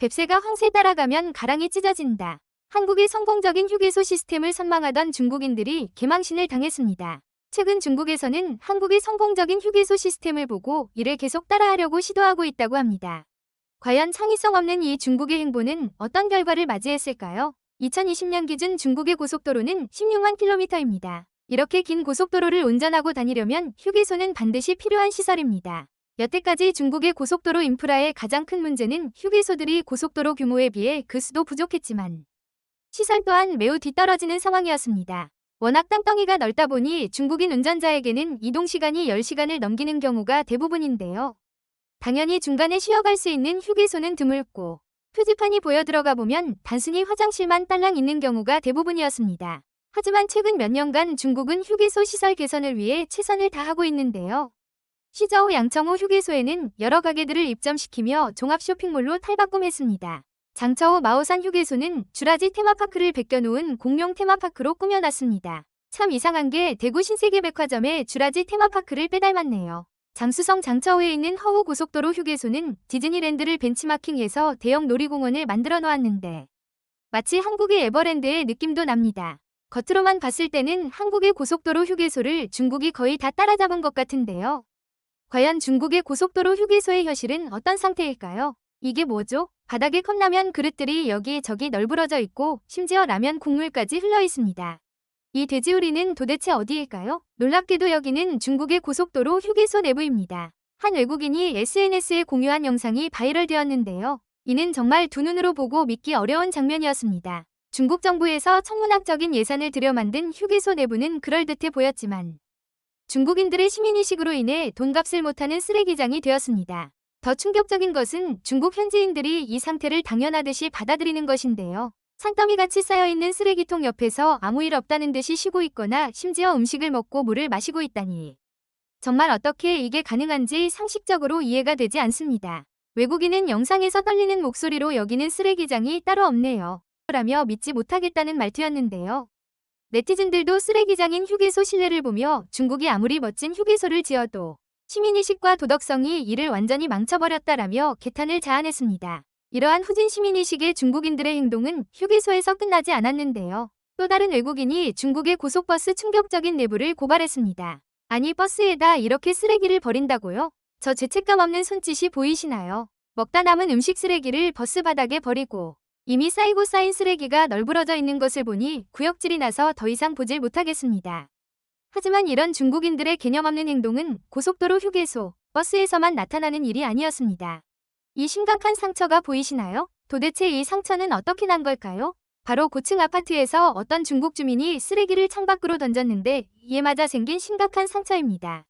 뱁새가 황새 따라가면 가랑이 찢어진다. 한국의 성공적인 휴게소 시스템을 선망하던 중국인들이 개망신을 당했습니다. 최근 중국에서는 한국의 성공적인 휴게소 시스템을 보고 이를 계속 따라하려고 시도하고 있다고 합니다. 과연 창의성 없는 이 중국의 행보는 어떤 결과를 맞이했을까요? 2020년 기준 중국의 고속도로는 16만 킬로미터입니다. 이렇게 긴 고속도로를 운전하고 다니려면 휴게소는 반드시 필요한 시설입니다. 여태까지 중국의 고속도로 인프라의 가장 큰 문제는 휴게소들이 고속도로 규모에 비해 그 수도 부족했지만 시설 또한 매우 뒤떨어지는 상황이었습니다. 워낙 땅덩이가 넓다 보니 중국인 운전자에게는 이동시간이 10시간을 넘기는 경우가 대부분인데요. 당연히 중간에 쉬어갈 수 있는 휴게소는 드물고 표지판이 보여 들어가 보면 단순히 화장실만 딸랑 있는 경우가 대부분이었습니다. 하지만 최근 몇 년간 중국은 휴게소 시설 개선을 위해 최선을 다하고 있는데요. 시저우 양청호 휴게소에는 여러 가게들을 입점시키며 종합 쇼핑몰로 탈바꿈했습니다. 장처우 마오산 휴게소는 주라지 테마파크를 베껴놓은 공룡 테마파크로 꾸며놨습니다. 참 이상한 게 대구 신세계백화점에 주라지 테마파크를 빼닮았네요. 장수성 장처우에 있는 허우 고속도로 휴게소는 디즈니랜드를 벤치마킹해서 대형 놀이공원을 만들어 놓았는데 마치 한국의 에버랜드의 느낌도 납니다. 겉으로만 봤을 때는 한국의 고속도로 휴게소를 중국이 거의 다 따라잡은 것 같은데요. 과연 중국의 고속도로 휴게소의 현실은 어떤 상태일까요? 이게 뭐죠? 바닥에 컵라면 그릇들이 여기저기 널브러져 있고 심지어 라면 국물까지 흘러 있습니다. 이 돼지우리는 도대체 어디일까요? 놀랍게도 여기는 중국의 고속도로 휴게소 내부입니다. 한 외국인이 SNS에 공유한 영상이 바이럴 되었는데요. 이는 정말 두 눈으로 보고 믿기 어려운 장면이었습니다. 중국 정부에서 천문학적인 예산을 들여 만든 휴게소 내부는 그럴듯해 보였지만 중국인들의 시민의식으로 인해 돈값을 못하는 쓰레기장이 되었습니다. 더 충격적인 것은 중국 현지인들이 이 상태를 당연하듯이 받아들이는 것인데요. 산더미같이 쌓여있는 쓰레기통 옆에서 아무 일 없다는 듯이 쉬고 있거나 심지어 음식을 먹고 물을 마시고 있다니. 정말 어떻게 이게 가능한지 상식적으로 이해가 되지 않습니다. 외국인은 영상에서 떨리는 목소리로 여기는 쓰레기장이 따로 없네요. 라며 믿지 못하겠다는 말투였는데요. 네티즌들도 쓰레기장인 휴게소 실내를 보며 중국이 아무리 멋진 휴게소를 지어도 시민의식과 도덕성이 이를 완전히 망쳐버렸다라며 개탄을 자아냈습니다. 이러한 후진 시민의식의 중국인들의 행동은 휴게소에서 끝나지 않았는데요. 또 다른 외국인이 중국의 고속버스 충격적인 내부를 고발했습니다. 아니 버스에다 이렇게 쓰레기를 버린다고요? 저 죄책감 없는 손짓이 보이시나요? 먹다 남은 음식 쓰레기를 버스 바닥에 버리고 이미 쌓이고 쌓인 쓰레기가 널브러져 있는 것을 보니 구역질이 나서 더 이상 보질 못하겠습니다. 하지만 이런 중국인들의 개념 없는 행동은 고속도로 휴게소, 버스에서만 나타나는 일이 아니었습니다. 이 심각한 상처가 보이시나요? 도대체 이 상처는 어떻게 난 걸까요? 바로 고층 아파트에서 어떤 중국 주민이 쓰레기를 창밖으로 던졌는데 이에 맞아 생긴 심각한 상처입니다.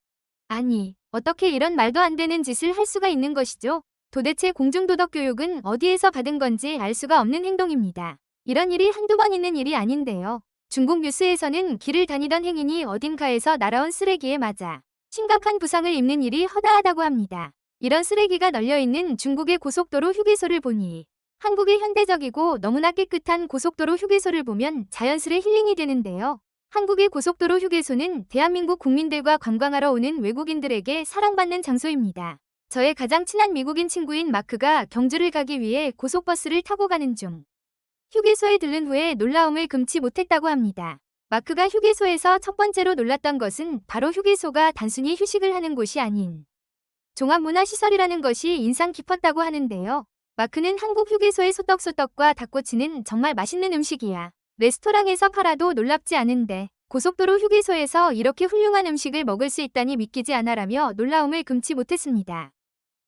아니, 어떻게 이런 말도 안 되는 짓을 할 수가 있는 것이죠? 도대체 공중도덕 교육은 어디에서 받은 건지 알 수가 없는 행동입니다. 이런 일이 한두 번 있는 일이 아닌데요. 중국 뉴스에서는 길을 다니던 행인이 어딘가에서 날아온 쓰레기에 맞아 심각한 부상을 입는 일이 허다하다고 합니다. 이런 쓰레기가 널려있는 중국의 고속도로 휴게소를 보니 한국의 현대적이고 너무나 깨끗한 고속도로 휴게소를 보면 자연스레 힐링이 되는데요. 한국의 고속도로 휴게소는 대한민국 국민들과 관광하러 오는 외국인들에게 사랑받는 장소입니다. 저의 가장 친한 미국인 친구인 마크가 경주를 가기 위해 고속버스를 타고 가는 중 휴게소에 들른 후에 놀라움을 금치 못했다고 합니다. 마크가 휴게소에서 첫 번째로 놀랐던 것은 바로 휴게소가 단순히 휴식을 하는 곳이 아닌 종합문화시설이라는 것이 인상 깊었다고 하는데요. 마크는 한국 휴게소의 소떡소떡과 닭꼬치는 정말 맛있는 음식이야. 레스토랑에서 팔아도 놀랍지 않은데 고속도로 휴게소에서 이렇게 훌륭한 음식을 먹을 수 있다니 믿기지 않아라며 놀라움을 금치 못했습니다.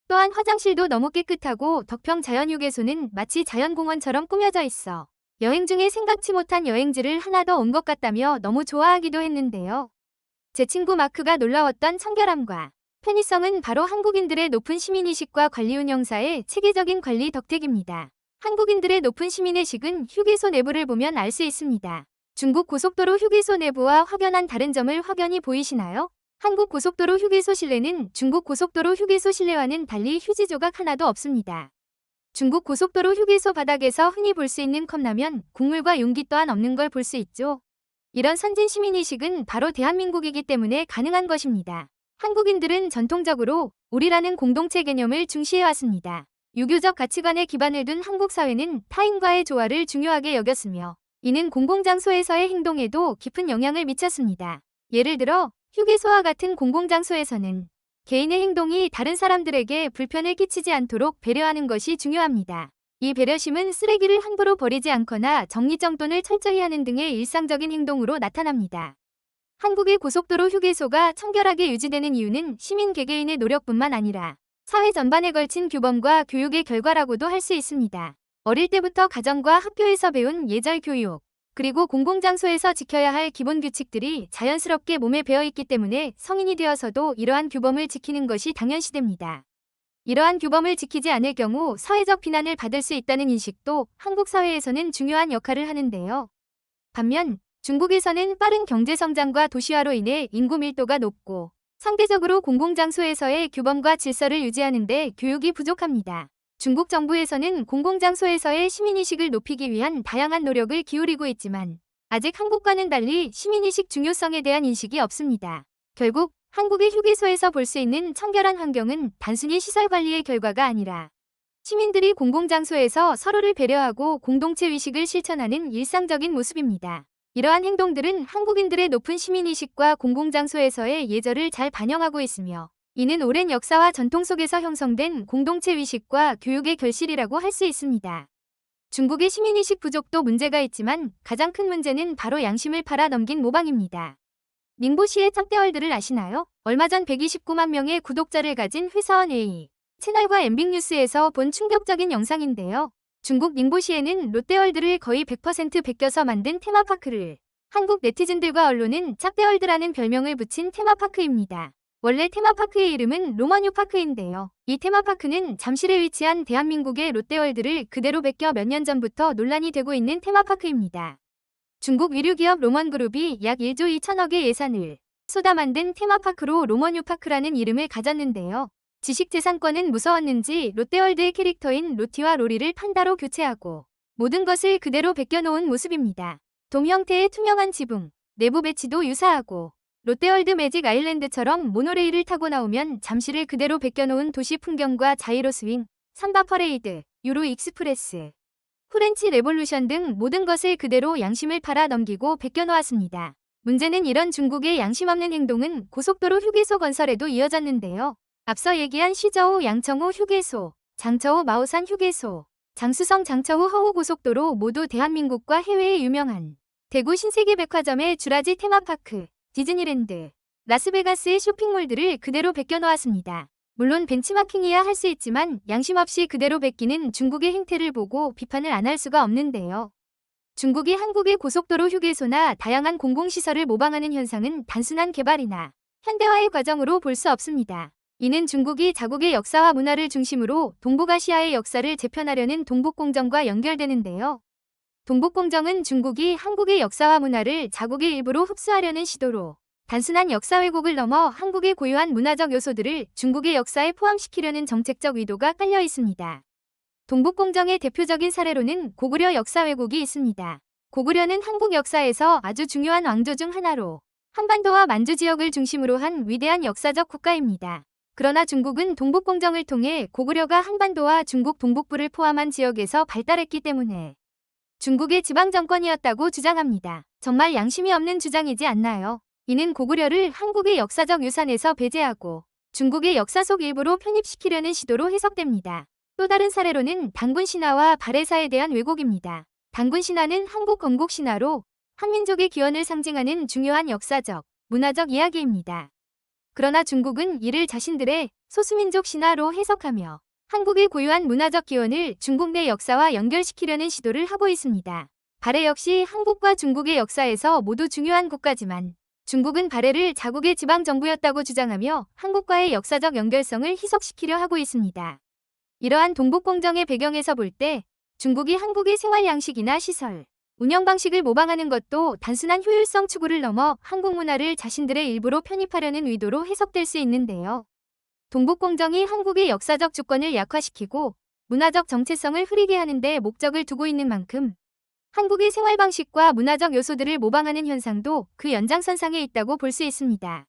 또한 화장실도 너무 깨끗하고 덕평 자연휴게소는 마치 자연공원처럼 꾸며져 있어 여행 중에 생각지 못한 여행지를 하나 더 온 것 같다며 너무 좋아하기도 했는데요. 제 친구 마크가 놀라웠던 청결함과 편의성은 바로 한국인들의 높은 시민의식과 관리운영사의 체계적인 관리 덕택입니다. 한국인들의 높은 시민의식은 휴게소 내부를 보면 알 수 있습니다. 중국 고속도로 휴게소 내부와 확연한 다른 점을 확연히 보이시나요? 한국 고속도로 휴게소 실내는 중국 고속도로 휴게소 실내와는 달리 휴지 조각 하나도 없습니다. 중국 고속도로 휴게소 바닥에서 흔히 볼 수 있는 컵라면, 국물과 용기 또한 없는 걸 볼 수 있죠. 이런 선진 시민의식은 바로 대한민국이기 때문에 가능한 것입니다. 한국인들은 전통적으로 우리라는 공동체 개념을 중시해왔습니다. 유교적 가치관에 기반을 둔 한국 사회는 타인과의 조화를 중요하게 여겼으며 이는 공공장소에서의 행동에도 깊은 영향을 미쳤습니다. 예를 들어 휴게소와 같은 공공장소에서는 개인의 행동이 다른 사람들에게 불편을 끼치지 않도록 배려하는 것이 중요합니다. 이 배려심은 쓰레기를 함부로 버리지 않거나 정리정돈을 철저히 하는 등의 일상적인 행동으로 나타납니다. 한국의 고속도로 휴게소가 청결하게 유지되는 이유는 시민 개개인의 노력뿐만 아니라 사회 전반에 걸친 규범과 교육의 결과라고도 할 수 있습니다. 어릴 때부터 가정과 학교에서 배운 예절 교육, 그리고 공공장소에서 지켜야 할 기본 규칙들이 자연스럽게 몸에 배어있기 때문에 성인이 되어서도 이러한 규범을 지키는 것이 당연시됩니다. 이러한 규범을 지키지 않을 경우 사회적 비난을 받을 수 있다는 인식도 한국 사회에서는 중요한 역할을 하는데요. 반면 중국에서는 빠른 경제성장과 도시화로 인해 인구 밀도가 높고 상대적으로 공공장소에서의 규범과 질서를 유지하는 데 교육이 부족합니다. 중국 정부에서는 공공장소에서의 시민의식을 높이기 위한 다양한 노력을 기울이고 있지만 아직 한국과는 달리 시민의식 중요성에 대한 인식이 없습니다. 결국 한국의 휴게소에서 볼 수 있는 청결한 환경은 단순히 시설 관리의 결과가 아니라 시민들이 공공장소에서 서로를 배려하고 공동체 의식을 실천하는 일상적인 모습입니다. 이러한 행동들은 한국인들의 높은 시민의식과 공공장소에서의 예절을 잘 반영하고 있으며 이는 오랜 역사와 전통 속에서 형성된 공동체 의식과 교육의 결실이라고 할 수 있습니다. 중국의 시민의식 부족도 문제가 있지만 가장 큰 문제는 바로 양심을 팔아 넘긴 모방입니다. 닝보시의 짝대월드를 아시나요? 얼마 전 129만 명의 구독자를 가진 회사원 A 채널과 엠빅뉴스에서 본 충격적인 영상인데요. 중국 닝보시에는 롯데월드를 거의 100% 베껴서 만든 테마파크를 한국 네티즌들과 언론은 짝대월드라는 별명을 붙인 테마파크입니다. 원래 테마파크의 이름은 로먼유 파크인데요. 이 테마파크는 잠실에 위치한 대한민국의 롯데월드를 그대로 베껴 몇 년 전부터 논란이 되고 있는 테마파크입니다. 중국 위류기업 로먼그룹이 약 1조 2천억의 예산을 쏟아 만든 테마파크로 로먼유 파크라는 이름을 가졌는데요. 지식재산권은 무서웠는지 롯데월드의 캐릭터인 로티와 로리를 판다로 교체하고 모든 것을 그대로 베껴놓은 모습입니다. 돔 형태의 투명한 지붕, 내부 배치도 유사하고 롯데월드 매직 아일랜드처럼 모노레일을 타고 나오면 잠시를 그대로 베껴놓은 도시 풍경과 자이로 스윙, 삼바 퍼레이드, 유로 익스프레스, 프렌치 레볼루션 등 모든 것을 그대로 양심을 팔아 넘기고 베껴놓았습니다. 문제는 이런 중국의 양심 없는 행동은 고속도로 휴게소 건설에도 이어졌는데요. 앞서 얘기한 시저우 양청호 휴게소, 장처우 마오산 휴게소, 장수성 장처우 허우 고속도로 모두 대한민국과 해외에 유명한 대구 신세계백화점의 주라지 테마파크, 디즈니랜드, 라스베가스의 쇼핑몰들을 그대로 베껴놓았습니다. 물론 벤치마킹이야 할 수 있지만 양심 없이 그대로 베끼는 중국의 행태를 보고 비판을 안 할 수가 없는데요. 중국이 한국의 고속도로 휴게소나 다양한 공공시설을 모방하는 현상은 단순한 개발이나 현대화의 과정으로 볼 수 없습니다. 이는 중국이 자국의 역사와 문화를 중심으로 동북아시아의 역사를 재편하려는 동북공정과 연결되는데요. 동북공정은 중국이 한국의 역사와 문화를 자국의 일부로 흡수하려는 시도로 단순한 역사 왜곡을 넘어 한국의 고유한 문화적 요소들을 중국의 역사에 포함시키려는 정책적 의도가 깔려 있습니다. 동북공정의 대표적인 사례로는 고구려 역사 왜곡이 있습니다. 고구려는 한국 역사에서 아주 중요한 왕조 중 하나로 한반도와 만주 지역을 중심으로 한 위대한 역사적 국가입니다. 그러나 중국은 동북공정을 통해 고구려가 한반도와 중국 동북부를 포함한 지역에서 발달했기 때문에 중국의 지방정권이었다고 주장합니다. 정말 양심이 없는 주장이지 않나요? 이는 고구려를 한국의 역사적 유산에서 배제하고 중국의 역사 속 일부로 편입시키려는 시도로 해석됩니다. 또 다른 사례로는 당군신화와 발해사에 대한 왜곡입니다. 당군신화는 한국 건국신화로 한민족의 기원을 상징하는 중요한 역사적, 문화적 이야기입니다. 그러나 중국은 이를 자신들의 소수민족 신화로 해석하며 한국의 고유한 문화적 기원을 중국 내 역사와 연결시키려는 시도를 하고 있습니다. 발해 역시 한국과 중국의 역사에서 모두 중요한 국가지만 중국은 발해를 자국의 지방정부였다고 주장하며 한국과의 역사적 연결성을 희석시키려 하고 있습니다. 이러한 동북공정의 배경에서 볼 때 중국이 한국의 생활 양식이나 시설, 운영 방식을 모방하는 것도 단순한 효율성 추구를 넘어 한국 문화를 자신들의 일부로 편입하려는 의도로 해석될 수 있는데요. 동북공정이 한국의 역사적 주권을 약화시키고 문화적 정체성을 흐리게 하는 데 목적을 두고 있는 만큼 한국의 생활 방식과 문화적 요소들을 모방하는 현상도 그 연장선상에 있다고 볼 수 있습니다.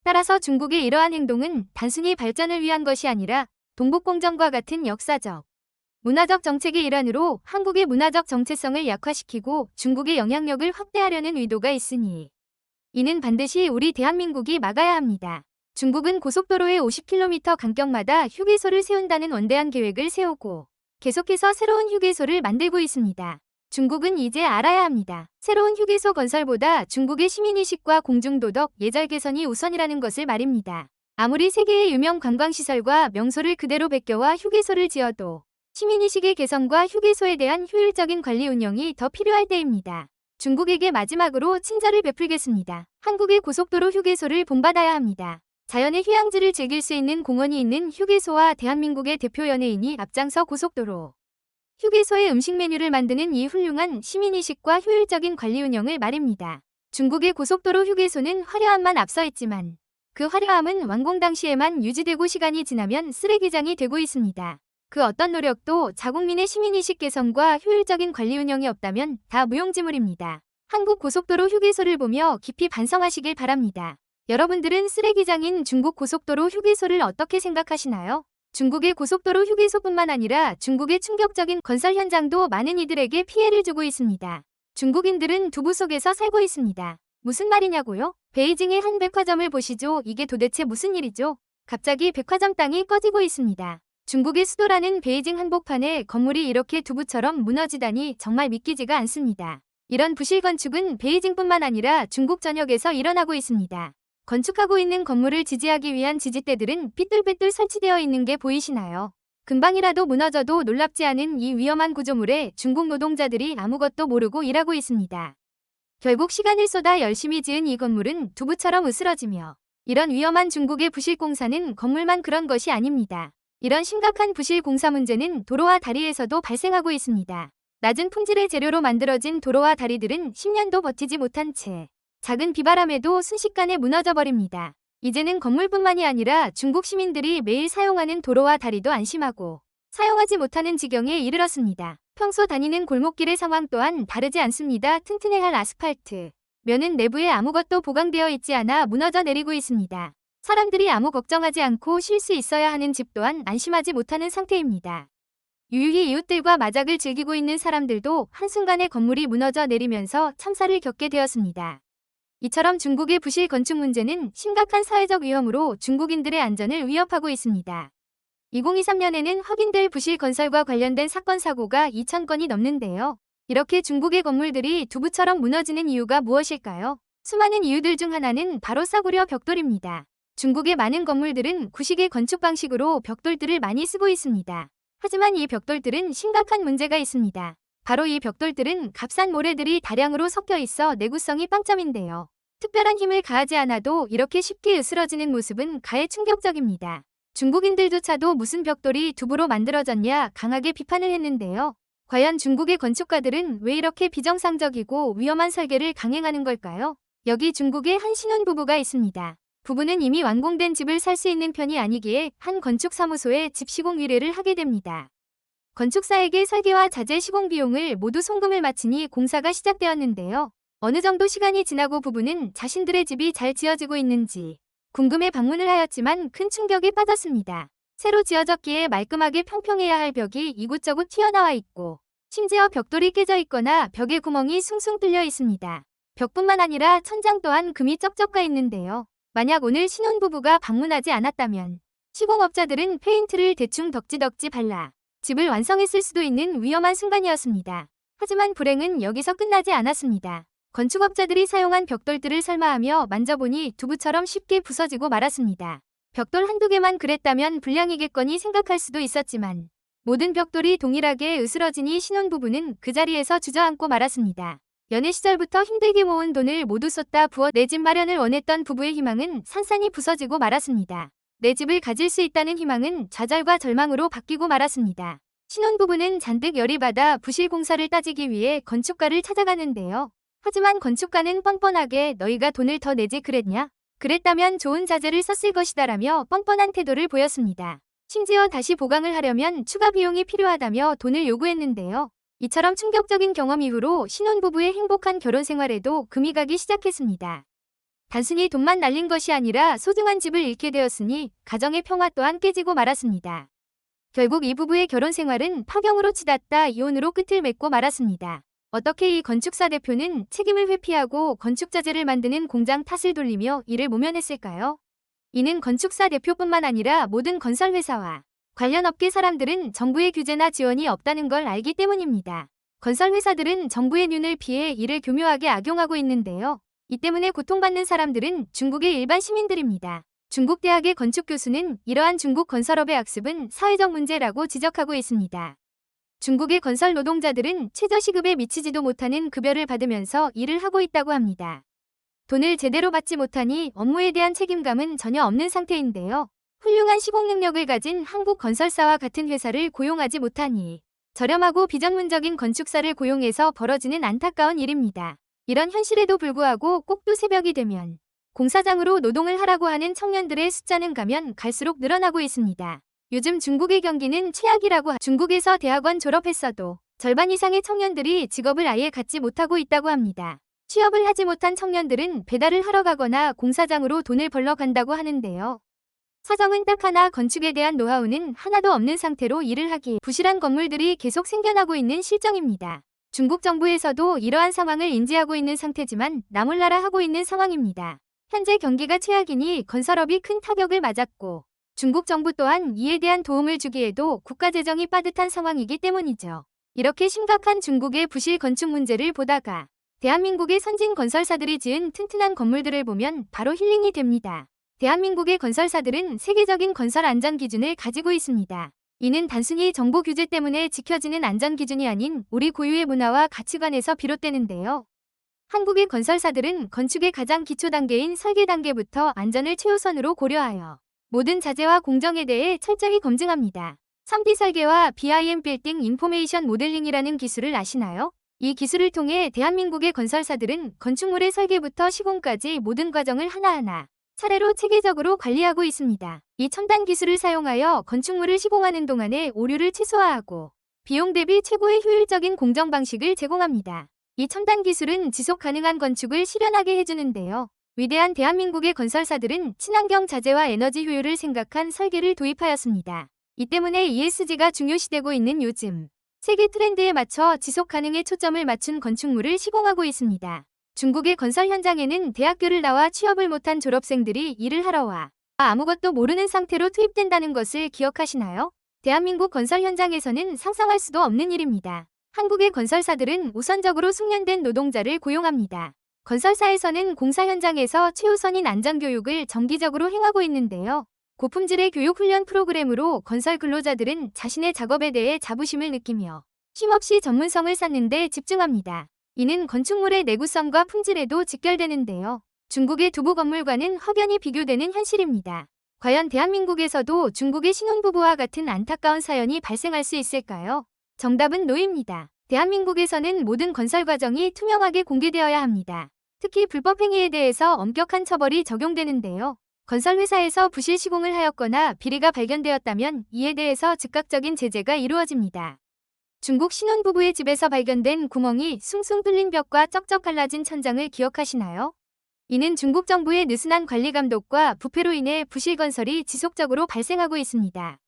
따라서 중국의 이러한 행동은 단순히 발전을 위한 것이 아니라 동북공정과 같은 역사적, 문화적 정책의 일환으로 한국의 문화적 정체성을 약화시키고 중국의 영향력을 확대하려는 의도가 있으니 이는 반드시 우리 대한민국이 막아야 합니다. 중국은 고속도로의 50km 간격마다 휴게소를 세운다는 원대한 계획을 세우고 계속해서 새로운 휴게소를 만들고 있습니다. 중국은 이제 알아야 합니다. 새로운 휴게소 건설보다 중국의 시민의식과 공중도덕, 예절 개선이 우선이라는 것을 말입니다. 아무리 세계의 유명 관광시설과 명소를 그대로 베껴와 휴게소를 지어도 시민의식의 개선과 휴게소에 대한 효율적인 관리 운영이 더 필요할 때입니다. 중국에게 마지막으로 친절을 베풀겠습니다. 한국의 고속도로 휴게소를 본받아야 합니다. 자연의 휴양지를 즐길 수 있는 공원이 있는 휴게소와 대한민국의 대표 연예인이 앞장서 고속도로 휴게소의 음식 메뉴를 만드는 이 훌륭한 시민의식과 효율적인 관리 운영을 말입니다. 중국의 고속도로 휴게소는 화려함만 앞서 있지만 그 화려함은 완공 당시에만 유지되고 시간이 지나면 쓰레기장이 되고 있습니다. 그 어떤 노력도 자국민의 시민의식 개선과 효율적인 관리 운영이 없다면 다 무용지물입니다. 한국 고속도로 휴게소를 보며 깊이 반성하시길 바랍니다. 여러분들은 쓰레기장인 중국 고속도로 휴게소를 어떻게 생각하시나요? 중국의 고속도로 휴게소뿐만 아니라 중국의 충격적인 건설 현장도 많은 이들에게 피해를 주고 있습니다. 중국인들은 두부 속에서 살고 있습니다. 무슨 말이냐고요? 베이징의 한 백화점을 보시죠. 이게 도대체 무슨 일이죠? 갑자기 백화점 땅이 꺼지고 있습니다. 중국의 수도라는 베이징 한복판에 건물이 이렇게 두부처럼 무너지다니 정말 믿기지가 않습니다. 이런 부실 건축은 베이징뿐만 아니라 중국 전역에서 일어나고 있습니다. 건축하고 있는 건물을 지지하기 위한 지지대들은 삐뚤빼뚤 설치되어 있는 게 보이시나요? 금방이라도 무너져도 놀랍지 않은 이 위험한 구조물에 중국 노동자들이 아무것도 모르고 일하고 있습니다. 결국 시간을 쏟아 열심히 지은 이 건물은 두부처럼 으스러지며 이런 위험한 중국의 부실 공사는 건물만 그런 것이 아닙니다. 이런 심각한 부실 공사 문제는 도로와 다리에서도 발생하고 있습니다. 낮은 품질의 재료로 만들어진 도로와 다리들은 10년도 버티지 못한 채 작은 비바람에도 순식간에 무너져 버립니다. 이제는 건물뿐만이 아니라 중국 시민들이 매일 사용하는 도로와 다리도 안심하고 사용하지 못하는 지경에 이르렀습니다. 평소 다니는 골목길의 상황 또한 다르지 않습니다. 튼튼해야 할 아스팔트 면은 내부에 아무것도 보강되어 있지 않아 무너져 내리고 있습니다. 사람들이 아무 걱정하지 않고 쉴 수 있어야 하는 집 또한 안심하지 못하는 상태입니다. 유유히 이웃들과 마작을 즐기고 있는 사람들도 한순간에 건물이 무너져 내리면서 참사를 겪게 되었습니다. 이처럼 중국의 부실 건축 문제는 심각한 사회적 위험으로 중국인들의 안전을 위협하고 있습니다. 2023년에는 확인될 부실 건설과 관련된 사건 사고가 2,000건이 넘는데요. 이렇게 중국의 건물들이 두부처럼 무너지는 이유가 무엇일까요? 수많은 이유들 중 하나는 바로 싸구려 벽돌입니다. 중국의 많은 건물들은 구식의 건축 방식으로 벽돌들을 많이 쓰고 있습니다. 하지만 이 벽돌들은 심각한 문제가 있습니다. 바로 이 벽돌들은 값싼 모래들이 다량으로 섞여 있어 내구성이 빵점인데요. 특별한 힘을 가하지 않아도 이렇게 쉽게 으스러지는 모습은 가해 충격적입니다. 중국인들조차도 무슨 벽돌이 두부로 만들어졌냐 강하게 비판을 했는데요. 과연 중국의 건축가들은 왜 이렇게 비정상적이고 위험한 설계를 강행하는 걸까요? 여기 중국의 한 신혼부부가 있습니다. 부부는 이미 완공된 집을 살 수 있는 편이 아니기에 한 건축사무소에 집 시공 의뢰를 하게 됩니다. 건축사에게 설계와 자재 시공 비용을 모두 송금을 마치니 공사가 시작되었는데요. 어느 정도 시간이 지나고 부부는 자신들의 집이 잘 지어지고 있는지 궁금해 방문을 하였지만 큰 충격에 빠졌습니다. 새로 지어졌기에 말끔하게 평평해야 할 벽이 이곳저곳 튀어나와 있고 심지어 벽돌이 깨져 있거나 벽에 구멍이 숭숭 뚫려 있습니다. 벽뿐만 아니라 천장 또한 금이 쩍쩍 가 있는데요. 만약 오늘 신혼부부가 방문하지 않았다면 시공업자들은 페인트를 대충 덕지덕지 발라 집을 완성했을 수도 있는 위험한 순간이었습니다. 하지만 불행은 여기서 끝나지 않았습니다. 건축업자들이 사용한 벽돌들을 설마하며 만져보니 두부처럼 쉽게 부서지고 말았습니다. 벽돌 한두 개만 그랬다면 불량이겠거니 생각할 수도 있었지만 모든 벽돌이 동일하게 으스러지니 신혼부부는 그 자리에서 주저앉고 말았습니다. 연애 시절부터 힘들게 모은 돈을 모두 쏟다 부어 내 집 마련을 원했던 부부의 희망은 산산이 부서지고 말았습니다. 내 집을 가질 수 있다는 희망은 좌절과 절망으로 바뀌고 말았습니다. 신혼부부는 잔뜩 열이 받아 부실 공사를 따지기 위해 건축가를 찾아가는데요. 하지만 건축가는 뻔뻔하게 너희가 돈을 더 내지 그랬냐? 그랬다면 좋은 자재를 썼을 것이다라며 뻔뻔한 태도를 보였습니다. 심지어 다시 보강을 하려면 추가 비용이 필요하다며 돈을 요구했는데요. 이처럼 충격적인 경험 이후로 신혼부부의 행복한 결혼 생활에도 금이 가기 시작했습니다. 단순히 돈만 날린 것이 아니라 소중한 집을 잃게 되었으니 가정의 평화 또한 깨지고 말았습니다. 결국 이 부부의 결혼 생활은 파경으로 치닫다 이혼으로 끝을 맺고 말았습니다. 어떻게 이 건축사 대표는 책임을 회피하고 건축자재를 만드는 공장 탓을 돌리며 이를 모면했을까요? 이는 건축사 대표뿐만 아니라 모든 건설회사와 관련 업계 사람들은 정부의 규제나 지원이 없다는 걸 알기 때문입니다. 건설회사들은 정부의 눈을 피해 이를 교묘하게 악용하고 있는데요. 이 때문에 고통받는 사람들은 중국의 일반 시민들입니다. 중국 대학의 건축 교수는 이러한 중국 건설업의 악습은 사회적 문제라고 지적하고 있습니다. 중국의 건설 노동자들은 최저시급에 미치지도 못하는 급여를 받으면서 일을 하고 있다고 합니다. 돈을 제대로 받지 못하니 업무에 대한 책임감은 전혀 없는 상태인데요. 훌륭한 시공 능력을 가진 한국 건설사와 같은 회사를 고용하지 못하니 저렴하고 비전문적인 건축사를 고용해서 벌어지는 안타까운 일입니다. 이런 현실에도 불구하고 꼭두 새벽이 되면 공사장으로 노동을 하라고 하는 청년들의 숫자는 가면 갈수록 늘어나고 있습니다. 요즘 중국의 경기는 최악이라고 중국에서 대학원 졸업했어도 절반 이상의 청년들이 직업을 아예 갖지 못하고 있다고 합니다. 취업을 하지 못한 청년들은 배달을 하러 가거나 공사장으로 돈을 벌러 간다고 하는데요. 사정은 딱 하나, 건축에 대한 노하우는 하나도 없는 상태로 일을 하기에 부실한 건물들이 계속 생겨나고 있는 실정입니다. 중국 정부에서도 이러한 상황을 인지하고 있는 상태지만 나몰라라 하고 있는 상황입니다. 현재 경기가 최악이니 건설업이 큰 타격을 맞았고 중국 정부 또한 이에 대한 도움을 주기에도 국가 재정이 빠듯한 상황이기 때문이죠. 이렇게 심각한 중국의 부실 건축 문제를 보다가 대한민국의 선진 건설사들이 지은 튼튼한 건물들을 보면 바로 힐링이 됩니다. 대한민국의 건설사들은 세계적인 건설 안전 기준을 가지고 있습니다. 이는 단순히 정부 규제 때문에 지켜지는 안전 기준이 아닌 우리 고유의 문화와 가치관에서 비롯되는데요. 한국의 건설사들은 건축의 가장 기초 단계인 설계 단계부터 안전을 최우선으로 고려하여 모든 자재와 공정에 대해 철저히 검증합니다. 3D 설계와 BIM 빌딩 인포메이션 모델링이라는 기술을 아시나요? 이 기술을 통해 대한민국의 건설사들은 건축물의 설계부터 시공까지 모든 과정을 하나하나 차례로 체계적으로 관리하고 있습니다. 이 첨단 기술을 사용하여 건축물을 시공하는 동안에 오류를 최소화하고 비용 대비 최고의 효율적인 공정 방식을 제공합니다. 이 첨단 기술은 지속 가능한 건축을 실현하게 해주는데요. 위대한 대한민국의 건설사들은 친환경 자재와 에너지 효율을 생각한 설계를 도입하였습니다. 이 때문에 ESG가 중요시되고 있는 요즘 세계 트렌드에 맞춰 지속 가능에 초점을 맞춘 건축물을 시공하고 있습니다. 중국의 건설 현장에는 대학교를 나와 취업을 못한 졸업생들이 일을 하러 와 아무것도 모르는 상태로 투입된다는 것을 기억하시나요? 대한민국 건설 현장에서는 상상할 수도 없는 일입니다. 한국의 건설사들은 우선적으로 숙련된 노동자를 고용합니다. 건설사에서는 공사 현장에서 최우선인 안전교육을 정기적으로 행하고 있는데요. 고품질의 교육훈련 프로그램으로 건설 근로자들은 자신의 작업에 대해 자부심을 느끼며 쉼없이 전문성을 쌓는 데 집중합니다. 이는 건축물의 내구성과 품질에도 직결되는데요. 중국의 두부 건물과는 확연히 비교되는 현실입니다. 과연 대한민국에서도 중국의 신혼부부와 같은 안타까운 사연이 발생할 수 있을까요? 정답은 노입니다. 대한민국에서는 모든 건설 과정이 투명하게 공개되어야 합니다. 특히 불법 행위에 대해서 엄격한 처벌이 적용되는데요. 건설회사에서 부실 시공을 하였거나 비리가 발견되었다면 이에 대해서 즉각적인 제재가 이루어집니다. 중국 신혼부부의 집에서 발견된 구멍이 숭숭 뚫린 벽과 쩍쩍 갈라진 천장을 기억하시나요? 이는 중국 정부의 느슨한 관리 감독과 부패로 인해 부실 건설이 지속적으로 발생하고 있습니다.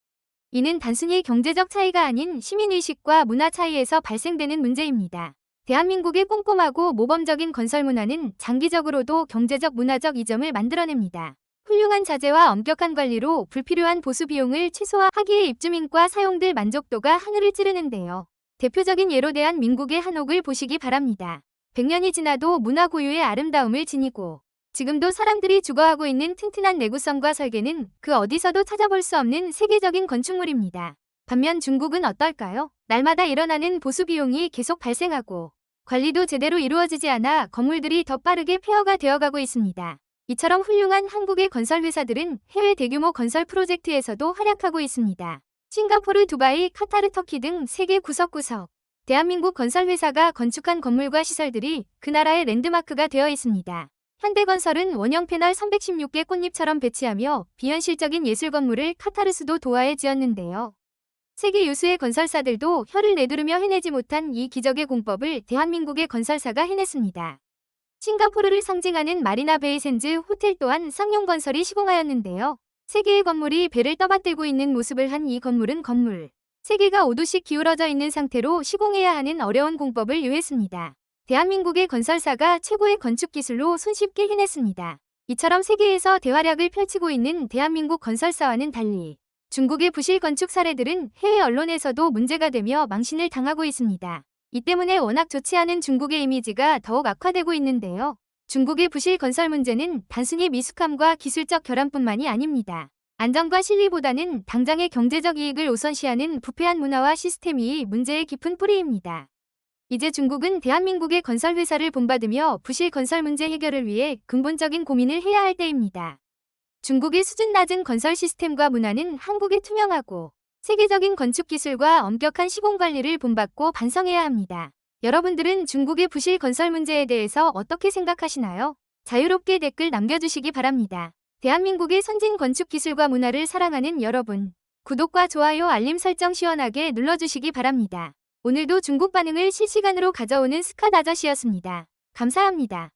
이는 단순히 경제적 차이가 아닌 시민의식과 문화 차이에서 발생되는 문제입니다. 대한민국의 꼼꼼하고 모범적인 건설 문화는 장기적으로도 경제적 문화적 이점을 만들어냅니다. 훌륭한 자재와 엄격한 관리로 불필요한 보수 비용을 최소화하기에 입주민과 사용들 만족도가 하늘을 찌르는데요. 대표적인 예로 대한민국의 한옥을 보시기 바랍니다. 100년이 지나도 문화 고유의 아름다움을 지니고 지금도 사람들이 주거하고 있는 튼튼한 내구성과 설계는 그 어디서도 찾아볼 수 없는 세계적인 건축물입니다. 반면 중국은 어떨까요? 날마다 일어나는 보수 비용이 계속 발생하고 관리도 제대로 이루어지지 않아 건물들이 더 빠르게 폐허가 되어가고 있습니다. 이처럼 훌륭한 한국의 건설 회사들은 해외 대규모 건설 프로젝트에서도 활약하고 있습니다. 싱가포르, 두바이, 카타르, 터키 등 세계 구석구석 대한민국 건설 회사가 건축한 건물과 시설들이 그 나라의 랜드마크가 되어 있습니다. 현대건설은 원형 패널 316개 꽃잎처럼 배치하며 비현실적인 예술 건물을 카타르 수도 도하에 지었는데요. 세계 유수의 건설사들도 혀를 내두르며 해내지 못한 이 기적의 공법을 대한민국의 건설사가 해냈습니다. 싱가포르를 상징하는 마리나 베이 샌즈 호텔 또한 쌍용 건설이 시공하였는데요. 세 개의 건물이 배를 떠받들고 있는 모습을 한 이 건물은 건물 세 개가 5도씩 기울어져 있는 상태로 시공해야 하는 어려운 공법을 요했습니다. 대한민국의 건설사가 최고의 건축 기술로 손쉽게 해냈습니다. 이처럼 세계에서 대활약을 펼치고 있는 대한민국 건설사와는 달리 중국의 부실 건축 사례들은 해외 언론에서도 문제가 되며 망신을 당하고 있습니다. 이 때문에 워낙 좋지 않은 중국의 이미지가 더욱 악화되고 있는데요. 중국의 부실 건설 문제는 단순히 미숙함과 기술적 결함뿐만이 아닙니다. 안전과 실리보다는 당장의 경제적 이익을 우선시하는 부패한 문화와 시스템이 문제의 깊은 뿌리입니다. 이제 중국은 대한민국의 건설회사를 본받으며 부실 건설 문제 해결을 위해 근본적인 고민을 해야 할 때입니다. 중국의 수준 낮은 건설 시스템과 문화는 한국의 투명하고 세계적인 건축 기술과 엄격한 시공 관리를 본받고 반성해야 합니다. 여러분들은 중국의 부실 건설 문제에 대해서 어떻게 생각하시나요? 자유롭게 댓글 남겨주시기 바랍니다. 대한민국의 선진 건축 기술과 문화를 사랑하는 여러분, 구독과 좋아요 알림 설정 시원하게 눌러주시기 바랍니다. 오늘도 중국 반응을 실시간으로 가져오는 스캇 아저씨였습니다. 감사합니다.